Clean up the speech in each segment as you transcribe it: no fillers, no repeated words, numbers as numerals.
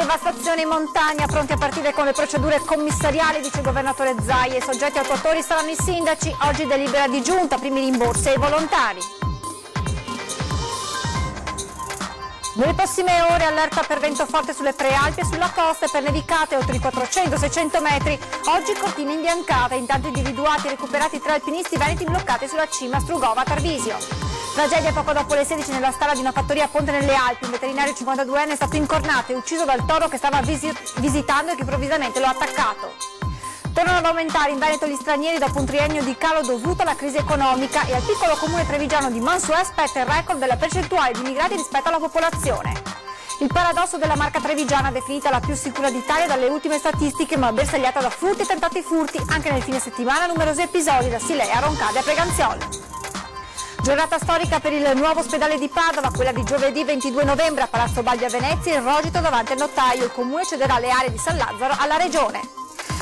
Devastazione in montagna, pronti a partire con le procedure commissariali, dice il governatore Zaia. I soggetti attuatori saranno i sindaci. Oggi delibera di giunta, primi rimborsi ai volontari. Nelle prossime ore allerta per vento forte sulle prealpi e sulla costa e per nevicate oltre i 400-600 metri. Oggi cortine imbiancate, intanto individuati e recuperati 3 alpinisti veneti bloccati sulla cima Strugova-Tarvisio. Tragedia poco dopo le 16 nella stalla di una fattoria a Ponte nelle Alpi. Un veterinario 52enne è stato incornato e ucciso dal toro che stava visitando e che improvvisamente lo ha attaccato. Tornano ad aumentare in Veneto gli stranieri dopo un triennio di calo dovuto alla crisi economica e al piccolo comune trevigiano di Mansuè aspetta il record della percentuale di immigrati rispetto alla popolazione. Il paradosso della Marca trevigiana, definita la più sicura d'Italia dalle ultime statistiche, ma bersagliata da furti e tentati furti, anche nel fine settimana numerosi episodi da Silea, Roncade a Preganziol. Giornata storica per il nuovo ospedale di Padova, quella di giovedì 22 novembre a Palazzo Baldi a Venezia, il rogito davanti al notaio. Il comune cederà le aree di San Lazzaro alla regione.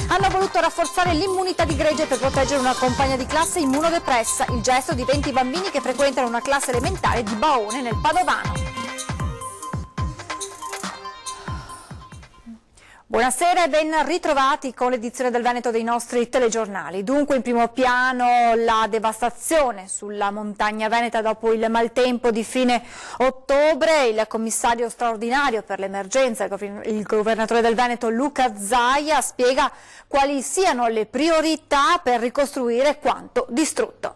Hanno voluto rafforzare l'immunità di gregge per proteggere una compagna di classe immunodepressa, il gesto di 20 bambini che frequentano una classe elementare di Baone nel Padovano. Buonasera e ben ritrovati con l'edizione del Veneto dei nostri telegiornali. Dunque in primo piano la devastazione sulla montagna veneta dopo il maltempo di fine ottobre. Il commissario straordinario per l'emergenza, il governatore del Veneto Luca Zaia, spiega quali siano le priorità per ricostruire quanto distrutto.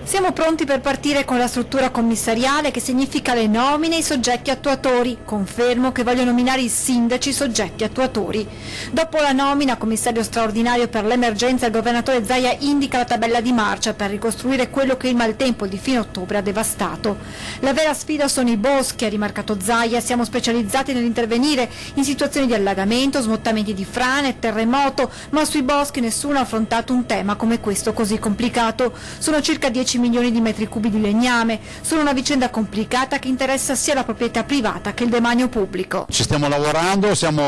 Siamo pronti per partire con la struttura commissariale, che significa le nomine e i soggetti attuatori. Confermo che voglio nominare i sindaci soggetti attuatori. Dopo la nomina, commissario straordinario per l'emergenza, il governatore Zaia indica la tabella di marcia per ricostruire quello che il maltempo di fine ottobre ha devastato. La vera sfida sono i boschi, ha rimarcato Zaia. Siamo specializzati nell'intervenire in situazioni di allagamento, smottamenti di frane, terremoto, ma sui boschi nessuno ha affrontato un tema come questo così complicato. Sono circa 10 milioni di metri cubi di legname. Sono una vicenda complicata che interessa sia la proprietà privata che il demanio pubblico. Ci stiamo lavorando, siamo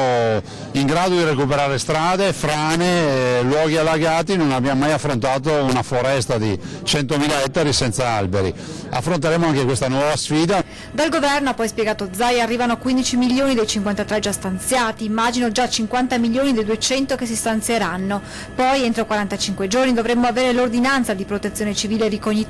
in grado di recuperare strade, frane, luoghi allagati. Non abbiamo mai affrontato una foresta di 100.000 ettari senza alberi. Affronteremo anche questa nuova sfida. Dal governo, ha poi spiegato Zaia, arrivano 15 milioni dei 53 già stanziati, immagino già 50 milioni dei 200 che si stanzieranno. Poi entro 45 giorni dovremmo avere l'ordinanza di protezione civile ricognitoria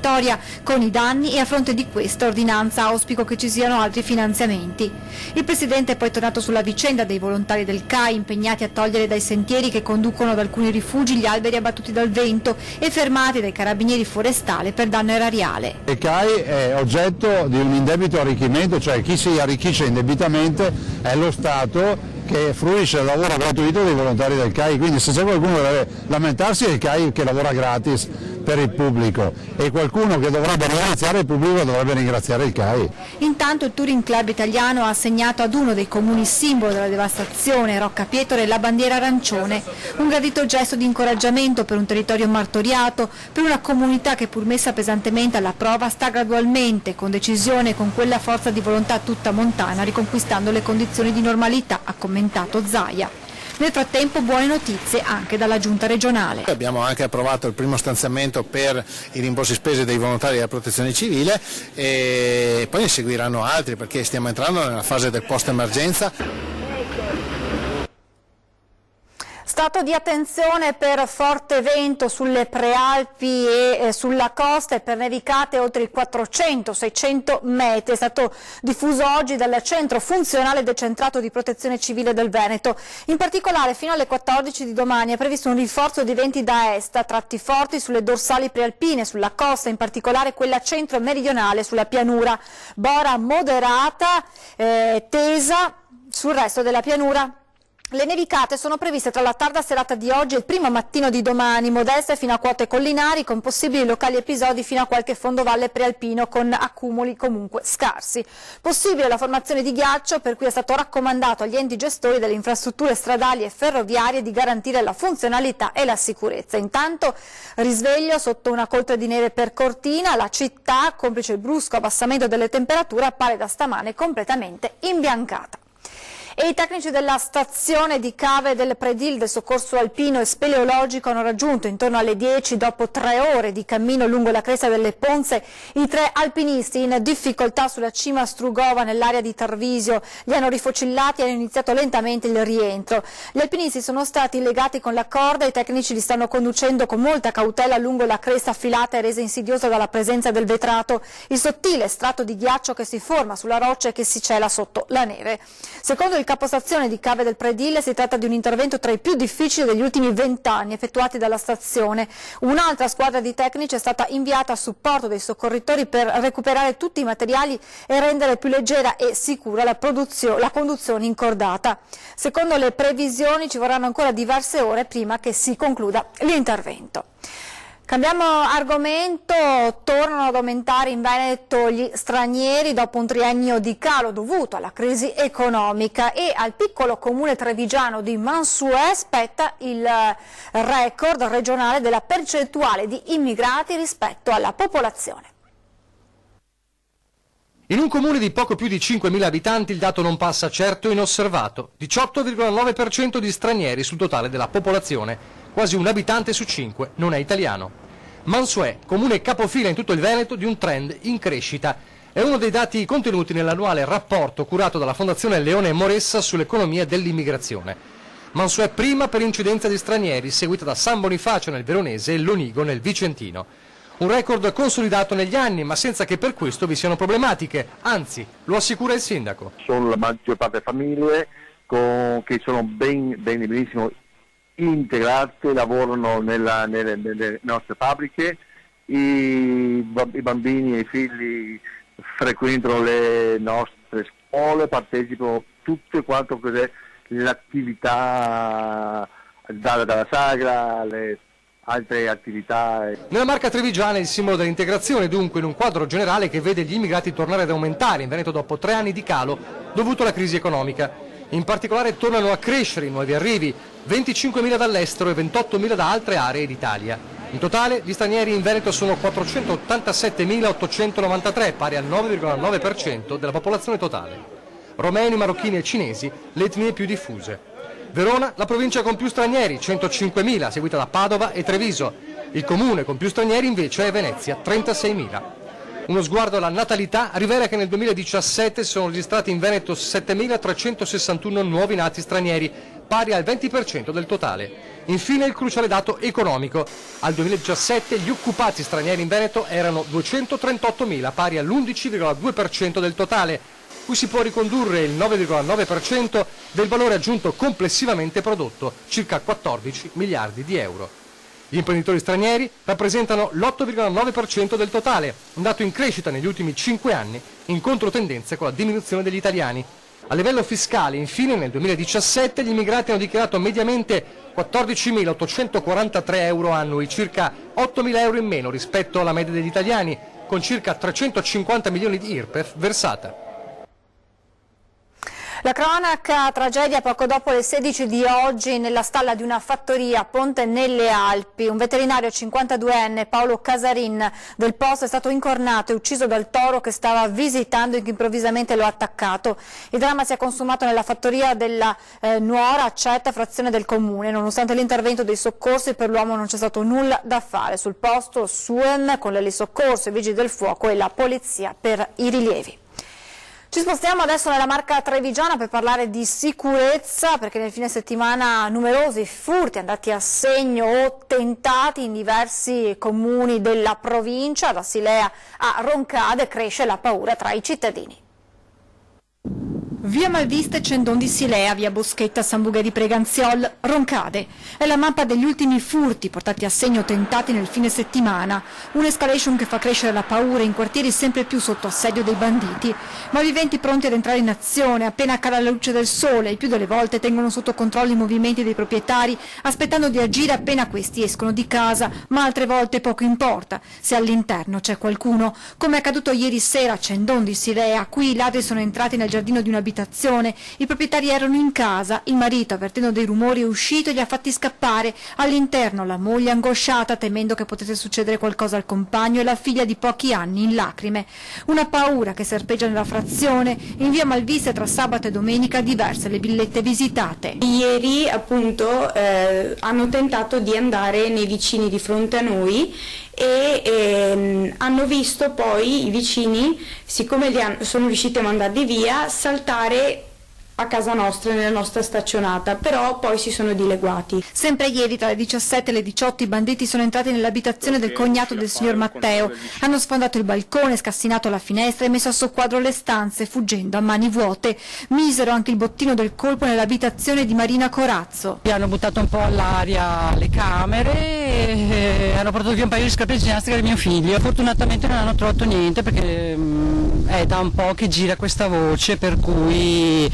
con i danni e a fronte di questa ordinanza auspico che ci siano altri finanziamenti. Il Presidente è poi tornato sulla vicenda dei volontari del CAI impegnati a togliere dai sentieri che conducono ad alcuni rifugi gli alberi abbattuti dal vento e fermati dai carabinieri forestali per danno erariale. Il CAI è oggetto di un indebito arricchimento, cioè chi si arricchisce indebitamente è lo Stato che fruisce del lavoro gratuito dei volontari del CAI, quindi se c'è qualcuno che deve lamentarsi è il CAI che lavora gratis per il pubblico e qualcuno che dovrebbe ringraziare il pubblico dovrebbe ringraziare il CAI. Intanto il Touring Club italiano ha assegnato ad uno dei comuni simbolo della devastazione, Roccapietore, la bandiera arancione, un gradito gesto di incoraggiamento per un territorio martoriato, per una comunità che pur messa pesantemente alla prova sta gradualmente, con decisione e con quella forza di volontà tutta montana, riconquistando le condizioni di normalità, ha commentato Zaia. Nel frattempo buone notizie anche dalla giunta regionale. Abbiamo anche approvato il primo stanziamento per i rimborsi spese dei volontari della protezione civile e poi ne seguiranno altri perché stiamo entrando nella fase del post emergenza. Stato di attenzione per forte vento sulle prealpi e sulla costa e per nevicate oltre i 400-600 metri. È stato diffuso oggi dal centro funzionale decentrato di protezione civile del Veneto. In particolare fino alle 14 di domani è previsto un rinforzo di venti da est, a tratti forti sulle dorsali prealpine, sulla costa, in particolare quella centro-meridionale sulla pianura. Bora moderata, tesa sul resto della pianura. Le nevicate sono previste tra la tarda serata di oggi e il primo mattino di domani, modeste fino a quote collinari, con possibili locali episodi fino a qualche fondovalle prealpino con accumuli comunque scarsi. Possibile la formazione di ghiaccio, per cui è stato raccomandato agli enti gestori delle infrastrutture stradali e ferroviarie di garantire la funzionalità e la sicurezza. Intanto risveglio sotto una coltre di neve per Cortina, la città, complice il brusco abbassamento delle temperature, appare da stamane completamente imbiancata. E i tecnici della stazione di Cave del Predil del soccorso alpino e speleologico hanno raggiunto intorno alle 10, dopo 3 ore di cammino lungo la cresta delle Ponze, i 3 alpinisti in difficoltà sulla cima Strugova nell'area di Tarvisio. Li hanno rifocillati e hanno iniziato lentamente il rientro. Gli alpinisti sono stati legati con la corda e i tecnici li stanno conducendo con molta cautela lungo la cresta affilata e resa insidiosa dalla presenza del vetrato, il sottile strato di ghiaccio che si forma sulla roccia e che si cela sotto la neve. Secondo il capostazione di Cave del Predil si tratta di un intervento tra i più difficili degli ultimi 20 anni effettuati dalla stazione. Un'altra squadra di tecnici è stata inviata a supporto dei soccorritori per recuperare tutti i materiali e rendere più leggera e sicura la conduzione incordata. Secondo le previsioni ci vorranno ancora diverse ore prima che si concluda l'intervento. Cambiamo argomento, tornano ad aumentare in Veneto gli stranieri dopo un triennio di calo dovuto alla crisi economica e al piccolo comune trevigiano di Mansuè spetta il record regionale della percentuale di immigrati rispetto alla popolazione. In un comune di poco più di 5.000 abitanti il dato non passa certo inosservato, 18,9% di stranieri sul totale della popolazione. Quasi un abitante su 5 non è italiano. Mansuè, comune capofila in tutto il Veneto di un trend in crescita. È uno dei dati contenuti nell'annuale rapporto curato dalla Fondazione Leone e Moressa sull'economia dell'immigrazione. Mansuè prima per incidenza di stranieri, seguita da San Bonifacio nel Veronese e Lonigo nel Vicentino. Un record consolidato negli anni, ma senza che per questo vi siano problematiche, anzi, lo assicura il sindaco. Sono la maggior parte famiglie che sono benissimo integrate, lavorano nelle nostre fabbriche, i bambini e i figli frequentano le nostre scuole, partecipano tutte quanto l'attività dalla sagra alle altre attività. Nella Marca trevigiana è il simbolo dell'integrazione, dunque, in un quadro generale che vede gli immigrati tornare ad aumentare in Veneto dopo 3 anni di calo dovuto alla crisi economica. In particolare tornano a crescere i nuovi arrivi, 25.000 dall'estero e 28.000 da altre aree d'Italia. In totale gli stranieri in Veneto sono 487.893, pari al 9,9% della popolazione totale. Romeni, marocchini e cinesi, le etnie più diffuse. Verona, la provincia con più stranieri, 105.000, seguita da Padova e Treviso. Il comune con più stranieri invece è Venezia, 36.000. Uno sguardo alla natalità rivela che nel 2017 sono registrati in Veneto 7.361 nuovi nati stranieri, pari al 20% del totale. Infine il cruciale dato economico. Al 2017 gli occupati stranieri in Veneto erano 238.000, pari all'11,2% del totale, cui si può ricondurre il 9,9% del valore aggiunto complessivamente prodotto, circa 14 miliardi di euro. Gli imprenditori stranieri rappresentano l'8,9% del totale, un dato in crescita negli ultimi 5 anni, in controtendenza con la diminuzione degli italiani. A livello fiscale, infine, nel 2017 gli immigrati hanno dichiarato mediamente 14.843 euro annui, circa 8.000 euro in meno rispetto alla media degli italiani, con circa 350 milioni di IRPEF versata. La cronaca tragedia poco dopo le 16 di oggi nella stalla di una fattoria a Ponte nelle Alpi. Un veterinario 52enne, Paolo Casarin, del posto è stato incornato e ucciso dal toro che stava visitando e che improvvisamente lo ha attaccato. Il dramma si è consumato nella fattoria della Nuora, Accetta, frazione del comune. Nonostante l'intervento dei soccorsi, per l'uomo non c'è stato nulla da fare. Sul posto SUEM con l'elisoccorso, i vigili del fuoco e la polizia per i rilievi. Ci spostiamo adesso nella Marca trevigiana per parlare di sicurezza, perché nel fine settimana numerosi furti andati a segno o tentati in diversi comuni della provincia. Da Silea a Roncade cresce la paura tra i cittadini. Via Malvista e Cendon di Silea, via Boschetta, San Bugè di Preganziol, Roncade. È la mappa degli ultimi furti portati a segno o tentati nel fine settimana. Un'escalation che fa crescere la paura in quartieri sempre più sotto assedio dei banditi. Ma viventi pronti ad entrare in azione appena cala la luce del sole. Il più delle volte tengono sotto controllo i movimenti dei proprietari, aspettando di agire appena questi escono di casa. Ma altre volte poco importa se all'interno c'è qualcuno. Come è accaduto ieri sera a Cendon di Silea, qui i ladri sono entrati nel giardino di un'abitazione abitazione. I proprietari erano in casa, il marito, avvertendo dei rumori, è uscito e li ha fatti scappare. All'interno la moglie angosciata, temendo che potesse succedere qualcosa al compagno, e la figlia di pochi anni in lacrime. Una paura che serpeggia nella frazione. In via Malvise tra sabato e domenica diverse le villette visitate. Ieri appunto hanno tentato di andare nei vicini di fronte a noi e hanno visto poi i vicini, siccome sono riusciti a mandarli via, saltare a casa nostra, nella nostra staccionata, però poi si sono dileguati. Sempre ieri tra le 17 e le 18 i banditi sono entrati nell'abitazione del cognato del signor Matteo, hanno sfondato il balcone, scassinato la finestra e messo a soqquadro le stanze, fuggendo a mani vuote. Misero anche il bottino del colpo nell'abitazione di Marina Corazzo. Hanno buttato un po' all'aria le camere e hanno portato via un paio di scarpe ginnastica del mio figlio. Fortunatamente non hanno trovato niente, perché è da un po' che gira questa voce, per cui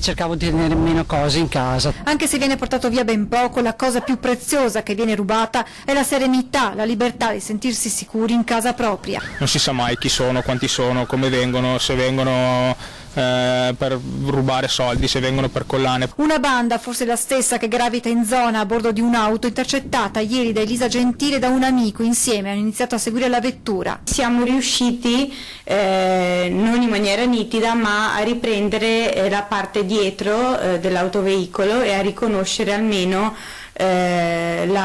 cercavo di tenere meno cose in casa. Anche se viene portato via ben poco, la cosa più preziosa che viene rubata è la serenità, la libertà di sentirsi sicuri in casa propria. Non si sa mai chi sono, quanti sono, come vengono, se vengono per rubare soldi, se vengono per collane. Una banda, forse la stessa che gravita in zona a bordo di un'auto, intercettata ieri da Elisa Gentile e da un amico. Insieme hanno iniziato a seguire la vettura. Siamo riusciti, non in maniera nitida, ma a riprendere la parte dietro dell'autoveicolo e a riconoscere almeno le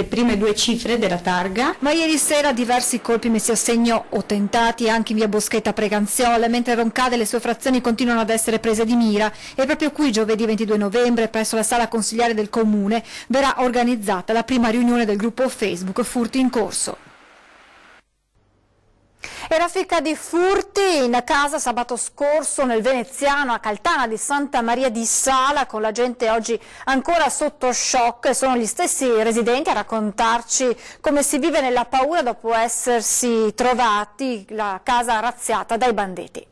prime due cifre della targa. Ma ieri sera diversi colpi messi a segno o tentati anche in via Boschetta Preganziola, mentre Roncade e le sue frazioni continuano ad essere prese di mira, e proprio qui giovedì 22 novembre presso la sala consigliare del comune verrà organizzata la prima riunione del gruppo Facebook Furti in Corso. E raffica di furti in casa sabato scorso nel veneziano a Caltana di Santa Maria di Sala, con la gente oggi ancora sotto shock. Sono gli stessi residenti a raccontarci come si vive nella paura dopo essersi trovati la casa razziata dai banditi.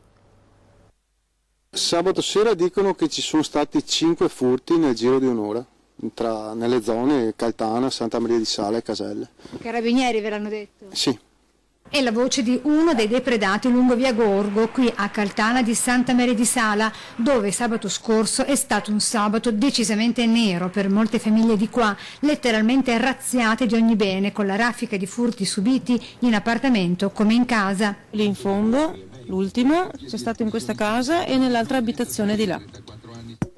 Sabato sera dicono che ci sono stati 5 furti nel giro di un'ora nelle zone Caltana, Santa Maria di Sala e Caselle. I carabinieri ve l'hanno detto? Sì. È la voce di uno dei depredati lungo via Gorgo, qui a Caltana di Santa Maria di Sala, dove sabato scorso è stato un sabato decisamente nero per molte famiglie di qua, letteralmente razziate di ogni bene, con la raffica di furti subiti in appartamento come in casa. Lì in fondo, l'ultimo, c'è stato in questa casa e nell'altra abitazione di là.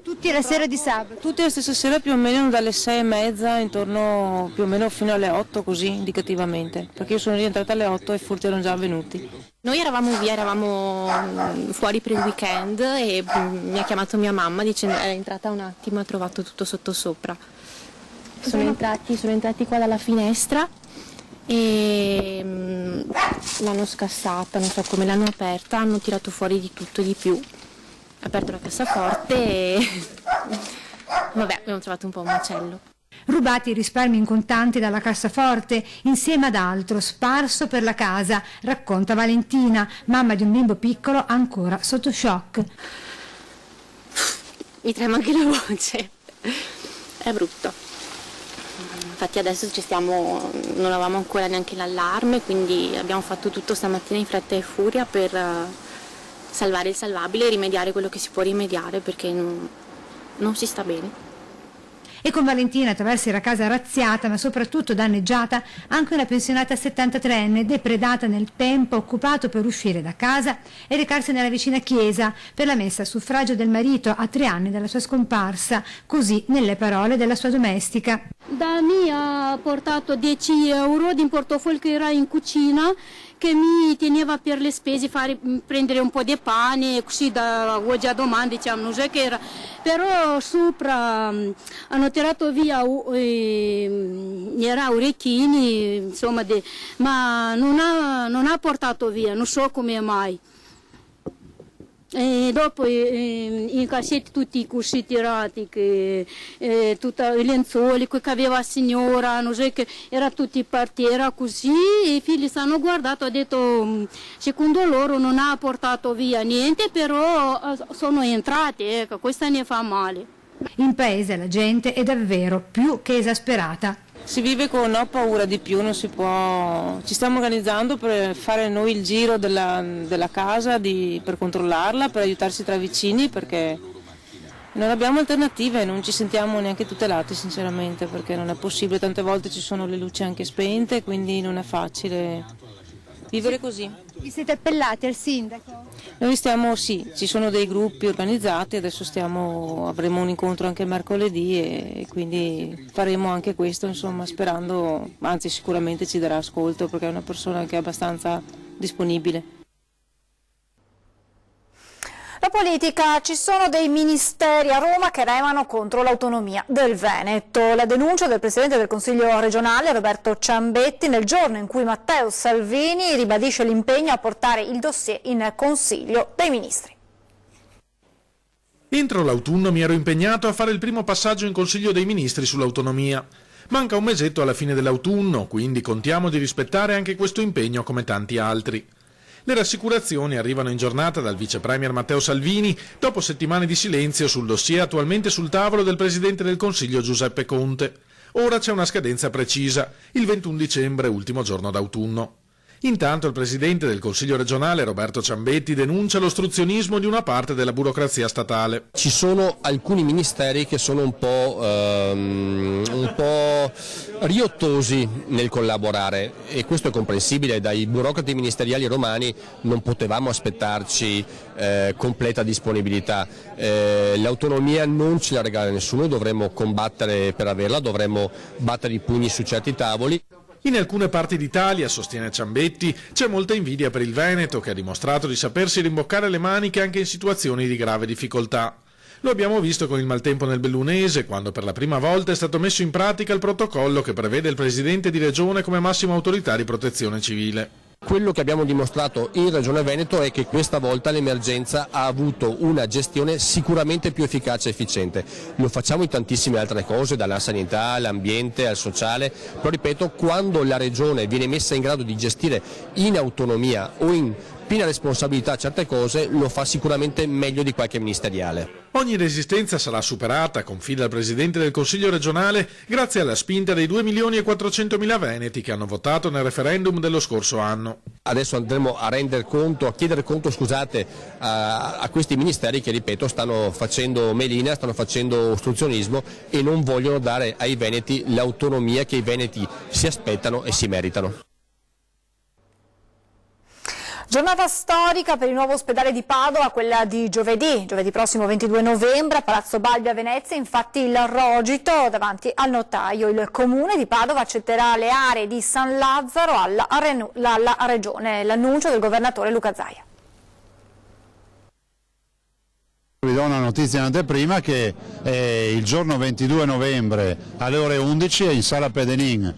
Tutti alla sera di sabato? Tutti la stessa sera, più o meno dalle 6:30, intorno più o meno fino alle 8, così indicativamente, perché io sono rientrata alle 8 e i furti erano già avvenuti. Noi eravamo via, eravamo fuori per il weekend e mi ha chiamato mia mamma dicendo è entrata un attimo e ha trovato tutto sottosopra. Sono entrati qua dalla finestra e l'hanno scassata, non so come l'hanno aperta, hanno tirato fuori di tutto e di più. Aperto la cassaforte e vabbè, abbiamo trovato un po' un macello. Rubati i risparmi in contanti dalla cassaforte insieme ad altro sparso per la casa, racconta Valentina, mamma di un bimbo piccolo ancora sotto shock. Mi trema anche la voce, è brutto. Infatti adesso non avevamo ancora neanche l'allarme, quindi abbiamo fatto tutto stamattina in fretta e furia per salvare il salvabile e rimediare quello che si può rimediare, perché non si sta bene. E con Valentina attraversa la casa razziata ma soprattutto danneggiata anche una pensionata 73enne depredata nel tempo occupato per uscire da casa e recarsi nella vicina chiesa per la messa a suffragio del marito a 3 anni dalla sua scomparsa, così nelle parole della sua domestica. Da me ha portato 10 euro din portofol che era in cucina, che mi teneva per le spese, prendere un po' di pane, così da oggi a domani, diciamo, non so che era. Però sopra hanno tirato via, era orecchini, insomma, ma non ha portato via, non so come mai. E dopo in cassetti tutti i cusci tirati, tutti i lenzuoli che aveva la signora, non so, che era tutti parti, era così, e i figli si hanno guardato e hanno detto secondo loro non ha portato via niente, però sono entrati, ecco, questa ne fa male. In paese la gente è davvero più che esasperata. Si vive con paura di più, non si può. Ci stiamo organizzando per fare noi il giro della casa, per controllarla, per aiutarsi tra vicini, perché non abbiamo alternative, non ci sentiamo neanche tutelati sinceramente, perché non è possibile, tante volte ci sono le luci anche spente, quindi non è facile vivere così. Vi siete appellati al sindaco? Noi sì, ci sono dei gruppi organizzati, adesso avremo un incontro anche mercoledì e quindi faremo anche questo, insomma, sperando, anzi sicuramente ci darà ascolto perché è una persona anche abbastanza disponibile. La politica, ci sono dei ministeri a Roma che remano contro l'autonomia del Veneto. La denuncia del Presidente del Consiglio regionale Roberto Ciambetti nel giorno in cui Matteo Salvini ribadisce l'impegno a portare il dossier in Consiglio dei Ministri. Entro l'autunno mi ero impegnato a fare il primo passaggio in Consiglio dei Ministri sull'autonomia. Manca un mesetto alla fine dell'autunno, quindi contiamo di rispettare anche questo impegno come tanti altri. Le rassicurazioni arrivano in giornata dal vice premier Matteo Salvini dopo settimane di silenzio sul dossier attualmente sul tavolo del Presidente del Consiglio Giuseppe Conte. Ora c'è una scadenza precisa, il 21 dicembre, ultimo giorno d'autunno. Intanto il Presidente del Consiglio regionale Roberto Ciambetti denuncia l'ostruzionismo di una parte della burocrazia statale. Ci sono alcuni ministeri che sono un po' riottosi nel collaborare e questo è comprensibile, dai burocrati ministeriali romani non potevamo aspettarci completa disponibilità. L'autonomia non ce la regala nessuno, dovremmo combattere per averla, dovremmo battere i pugni su certi tavoli. In alcune parti d'Italia, sostiene Ciambetti, c'è molta invidia per il Veneto che ha dimostrato di sapersi rimboccare le maniche anche in situazioni di grave difficoltà. Lo abbiamo visto con il maltempo nel Bellunese, quando per la prima volta è stato messo in pratica il protocollo che prevede il Presidente di Regione come massima autorità di protezione civile. Quello che abbiamo dimostrato in Regione Veneto è che questa volta l'emergenza ha avuto una gestione sicuramente più efficace e efficiente. Lo facciamo in tantissime altre cose, dalla sanità all'ambiente al sociale, però ripeto, quando la Regione viene messa in grado di gestire in autonomia o in piena responsabilità certe cose, lo fa sicuramente meglio di qualche ministeriale. Ogni resistenza sarà superata, confida il Presidente del Consiglio regionale, grazie alla spinta dei 2.400.000 veneti che hanno votato nel referendum dello scorso anno. Adesso andremo a chiedere conto a questi ministeri che, ripeto, stanno facendo melina, stanno facendo ostruzionismo e non vogliono dare ai veneti l'autonomia che i veneti si aspettano e si meritano. Giornata storica per il nuovo ospedale di Padova, quella di giovedì prossimo 22 novembre a Palazzo Balbi a Venezia, infatti il rogito davanti al notaio. Il comune di Padova accetterà le aree di San Lazzaro alla regione, l'annuncio del governatore Luca Zaia. Vi do una notizia in anteprima che il giorno 22 novembre alle ore 11 in Sala Pedenin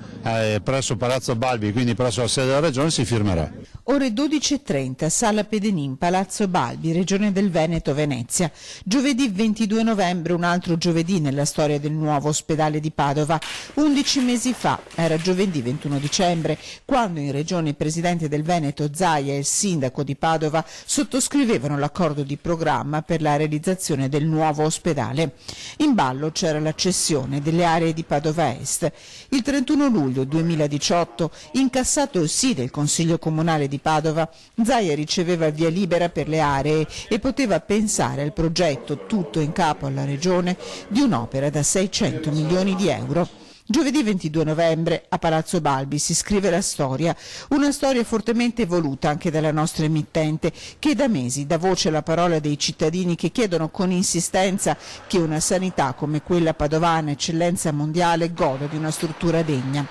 presso Palazzo Balbi, quindi presso la sede della Regione, si firmerà. Ore 12.30, Sala Pedenin, Palazzo Balbi, Regione del Veneto, Venezia. Giovedì 22 novembre, un altro giovedì nella storia del nuovo ospedale di Padova. 11 mesi fa, era giovedì 21 dicembre, quando in Regione il Presidente del Veneto Zaia e il Sindaco di Padova sottoscrivevano l'accordo di programma per la realizzazione del nuovo ospedale. In ballo c'era la cessione delle aree di Padova Est. Il 31 luglio 2018, incassato il sì del Consiglio Comunale di Padova, Zaia riceveva il via libera per le aree e poteva pensare al progetto, tutto in capo alla Regione, di un'opera da 600 milioni di euro. Giovedì 22 novembre a Palazzo Balbi si scrive la storia, una storia fortemente voluta anche dalla nostra emittente, che da mesi dà voce alla parola dei cittadini che chiedono con insistenza che una sanità come quella padovana, eccellenza mondiale, goda di una struttura degna.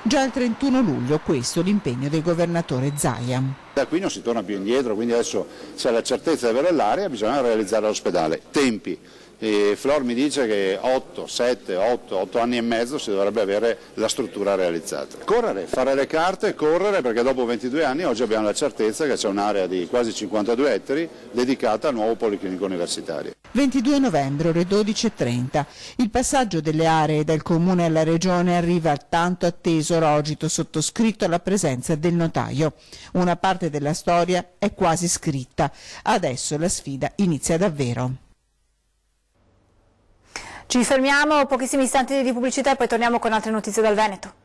Già il 31 luglio questo l'impegno del governatore Zaia. Da qui non si torna più indietro, quindi adesso c'è la certezza di avere l'area, bisogna realizzare l'ospedale. Tempi. Flor mi dice che 8 anni e mezzo si dovrebbe avere la struttura realizzata. Correre, fare le carte, correre, perché dopo 22 anni oggi abbiamo la certezza che c'è un'area di quasi 52 ettari dedicata al nuovo policlinico universitario. 22 novembre, ore 12.30. Il passaggio delle aree dal Comune alla Regione arriva al tanto atteso rogito sottoscritto alla presenza del notaio. Una parte della storia è quasi scritta. Adesso la sfida inizia davvero. Ci fermiamo, pochissimi istanti di pubblicità e poi torniamo con altre notizie dal Veneto.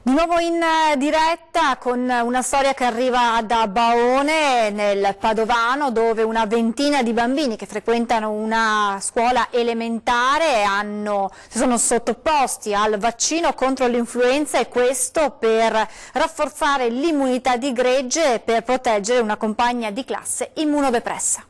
Di nuovo in diretta con una storia che arriva da Baone, nel Padovano, dove una ventina di bambini che frequentano una scuola elementare si sono sottoposti al vaccino contro l'influenza, e questo per rafforzare l'immunità di gregge e per proteggere una compagna di classe immunodepressa.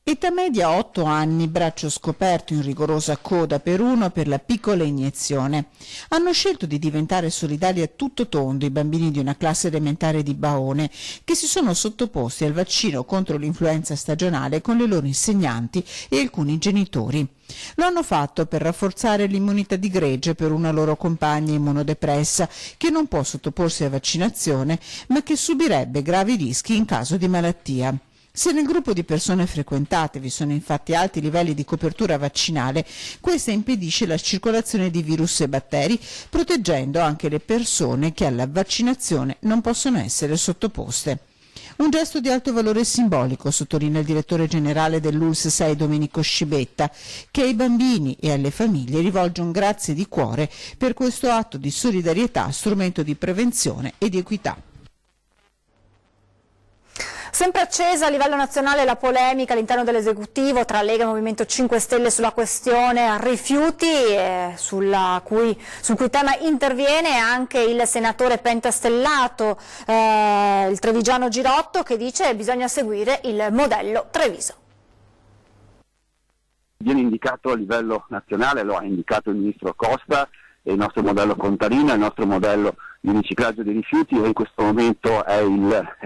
Età media 8 anni, braccio scoperto in rigorosa coda per uno per la piccola iniezione. Hanno scelto di diventare solidali a tutto tondo i bambini di una classe elementare di Baone, che si sono sottoposti al vaccino contro l'influenza stagionale con le loro insegnanti e alcuni genitori. Lo hanno fatto per rafforzare l'immunità di gregge per una loro compagna immunodepressa che non può sottoporsi a vaccinazione, ma che subirebbe gravi rischi in caso di malattia. Se nel gruppo di persone frequentate vi sono infatti alti livelli di copertura vaccinale, questa impedisce la circolazione di virus e batteri, proteggendo anche le persone che alla vaccinazione non possono essere sottoposte. Un gesto di alto valore simbolico, sottolinea il direttore generale dell'ULSS 6 Domenico Scibetta, che ai bambini e alle famiglie rivolge un grazie di cuore per questo atto di solidarietà, strumento di prevenzione e di equità. Sempre accesa a livello nazionale la polemica all'interno dell'esecutivo tra Lega e Movimento 5 Stelle sulla questione rifiuti, sul cui tema interviene anche il senatore pentastellato, il trevigiano Girotto, che dice che bisogna seguire il modello Treviso. Viene indicato a livello nazionale, lo ha indicato il ministro Costa, il nostro modello Contarina, il nostro modello di riciclaggio dei rifiuti, e in questo momento è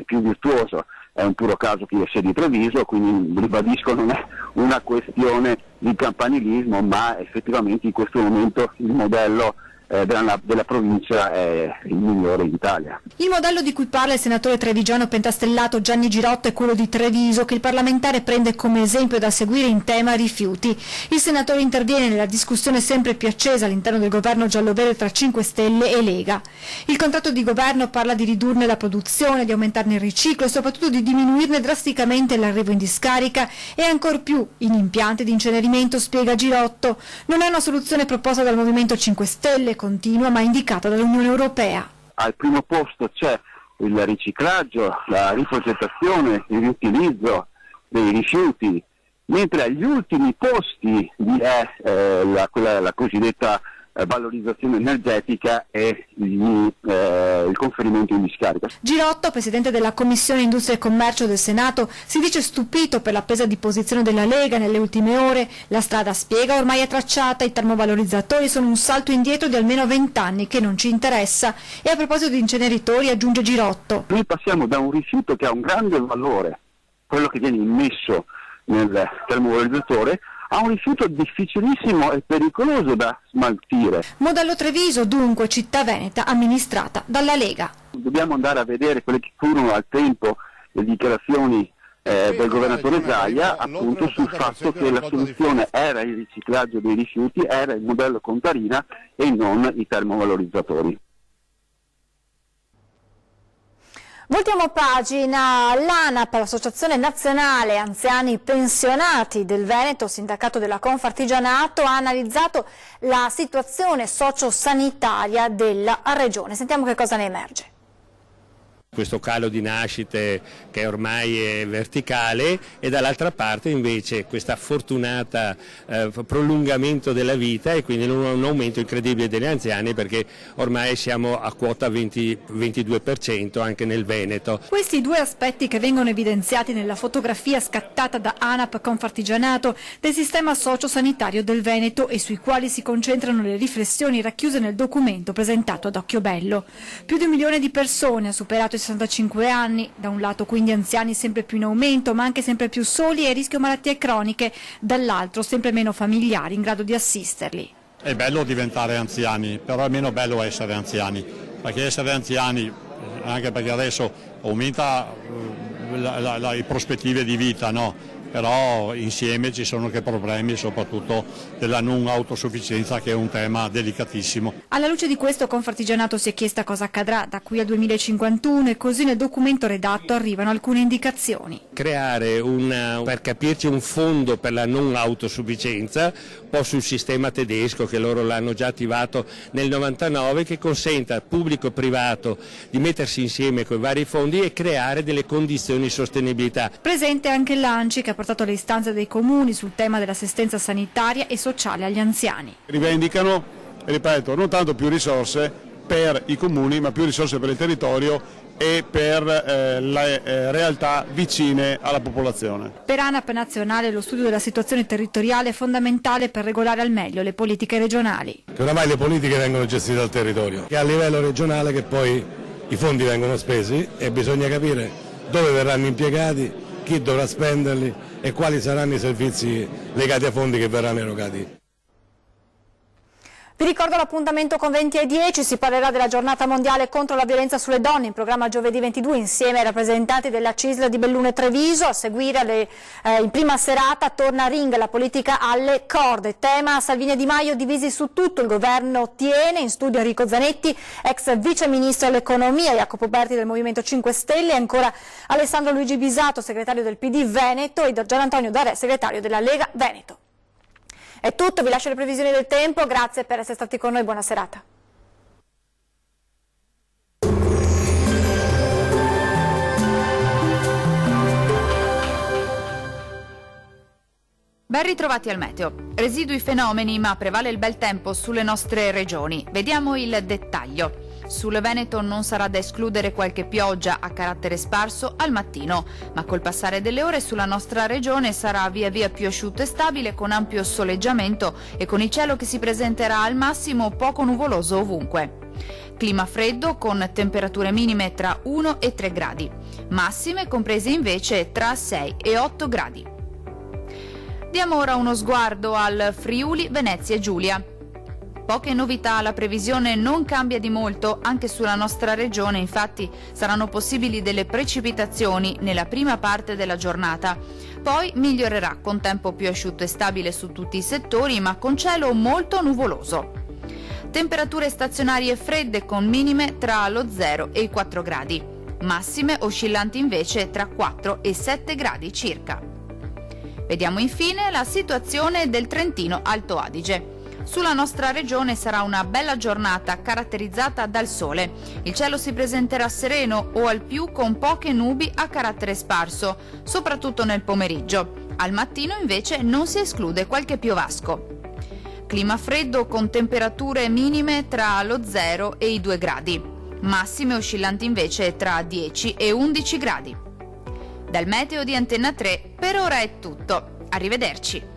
più virtuoso. È un puro caso che io sia di Treviso, quindi ribadisco, non è una questione di campanilismo, ma effettivamente in questo momento il modello della provincia è il migliore in Italia. Il modello di cui parla il senatore trevigiano pentastellato Gianni Girotto è quello di Treviso, che il parlamentare prende come esempio da seguire in tema rifiuti. Il senatore interviene nella discussione sempre più accesa all'interno del governo giallo-verde tra 5 Stelle e Lega. Il contratto di governo parla di ridurne la produzione, di aumentarne il riciclo e soprattutto di diminuirne drasticamente l'arrivo in discarica e ancor più in impianti di incenerimento, spiega Girotto. Non è una soluzione proposta dal Movimento 5 Stelle, continua, ma indicata dall'Unione Europea. Al primo posto c'è il riciclaggio, la riprogettazione, il riutilizzo dei rifiuti, mentre agli ultimi posti è la cosiddetta valorizzazione energetica e il conferimento in discarica. Girotto, presidente della Commissione Industria e Commercio del Senato, si dice stupito per la presa di posizione della Lega nelle ultime ore. La strada, spiega, ormai è tracciata, i termovalorizzatori sono un salto indietro di almeno 20 anni che non ci interessa. E a proposito di inceneritori, aggiunge Girotto: noi passiamo da un rifiuto che ha un grande valore, quello che viene immesso nel termovalorizzatore, ha un rifiuto difficilissimo e pericoloso da smaltire. Modello Treviso, dunque, città veneta amministrata dalla Lega. Dobbiamo andare a vedere quelle che furono al tempo le dichiarazioni del governatore Zaia, appunto sul fatto che la soluzione era il riciclaggio dei rifiuti, era il modello Contarina e non i termovalorizzatori. Voltiamo pagina. L'ANAP, l'Associazione Nazionale Anziani Pensionati del Veneto, sindacato della Confartigianato, ha analizzato la situazione sociosanitaria della regione. Sentiamo che cosa ne emerge. Questo calo di nascite che ormai è verticale, e dall'altra parte invece questa fortunata prolungamento della vita e quindi un aumento incredibile degli anziani, perché ormai siamo a quota 22% anche nel Veneto. Questi due aspetti che vengono evidenziati nella fotografia scattata da ANAP Confartigianato del sistema sociosanitario del Veneto e sui quali si concentrano le riflessioni racchiuse nel documento presentato ad Occhiobello. Più di 1 milione di persone ha superato i 65 anni, da un lato quindi anziani sempre più in aumento, ma anche sempre più soli e a rischio malattie croniche, dall'altro sempre meno familiari in grado di assisterli. È bello diventare anziani, però è meno bello essere anziani, perché essere anziani, anche perché adesso aumenta le prospettive di vita, no? però insieme ci sono anche problemi, soprattutto della non autosufficienza, che è un tema delicatissimo. Alla luce di questo, Confartigianato si è chiesta cosa accadrà da qui al 2051 e così nel documento redatto arrivano alcune indicazioni. Creare per capirci un fondo per la non autosufficienza, un po' sul sistema tedesco che loro l'hanno già attivato nel 99, che consenta al pubblico e privato di mettersi insieme con i vari fondi e creare delle condizioni di sostenibilità. Presente anche l'ANCI, che ha portato le istanze dei comuni sul tema dell'assistenza sanitaria e sociale agli anziani. Rivendicano, ripeto, non tanto più risorse per i comuni, ma più risorse per il territorio e per le realtà vicine alla popolazione. Per ANAP Nazionale lo studio della situazione territoriale è fondamentale per regolare al meglio le politiche regionali. Che oramai le politiche vengono gestite dal territorio, che è a livello regionale che poi i fondi vengono spesi e bisogna capire dove verranno impiegati, chi dovrà spenderli e quali saranno i servizi legati ai fondi che verranno erogati. Vi ricordo l'appuntamento con 20 e 10, si parlerà della giornata mondiale contro la violenza sulle donne, in programma giovedì 22 insieme ai rappresentanti della CISL di Belluno e Treviso. A seguire in prima serata torna a ring la politica alle corde, tema Salvini e Di Maio divisi su tutto, il governo tiene, in studio Enrico Zanetti, ex vice ministro all'economia, Jacopo Berti del Movimento 5 Stelle e ancora Alessandro Luigi Bisato, segretario del PD Veneto e Gian Antonio Darè, segretario della Lega Veneto. È tutto, vi lascio le previsioni del tempo, grazie per essere stati con noi, buona serata. Ben ritrovati al meteo. Residui fenomeni, ma prevale il bel tempo sulle nostre regioni. Vediamo il dettaglio. Sul Veneto non sarà da escludere qualche pioggia a carattere sparso al mattino, ma col passare delle ore sulla nostra regione sarà via via più asciutto e stabile con ampio soleggiamento e con il cielo che si presenterà al massimo poco nuvoloso ovunque. Clima freddo con temperature minime tra 1 e 3 gradi, massime comprese invece tra 6 e 8 gradi. Diamo ora uno sguardo al Friuli, Venezia e Giulia. Poche novità, la previsione non cambia di molto, anche sulla nostra regione infatti saranno possibili delle precipitazioni nella prima parte della giornata. Poi migliorerà con tempo più asciutto e stabile su tutti i settori, ma con cielo molto nuvoloso. Temperature stazionarie fredde con minime tra lo 0 e i 4 gradi, massime oscillanti invece tra 4 e 7 gradi circa. Vediamo infine la situazione del Trentino Alto Adige. Sulla nostra regione sarà una bella giornata caratterizzata dal sole. Il cielo si presenterà sereno o al più con poche nubi a carattere sparso, soprattutto nel pomeriggio. Al mattino invece non si esclude qualche piovasco. Clima freddo con temperature minime tra lo 0 e i 2 gradi, massime oscillanti invece tra 10 e 11 gradi. Dal meteo di Antenna 3 per ora è tutto. Arrivederci.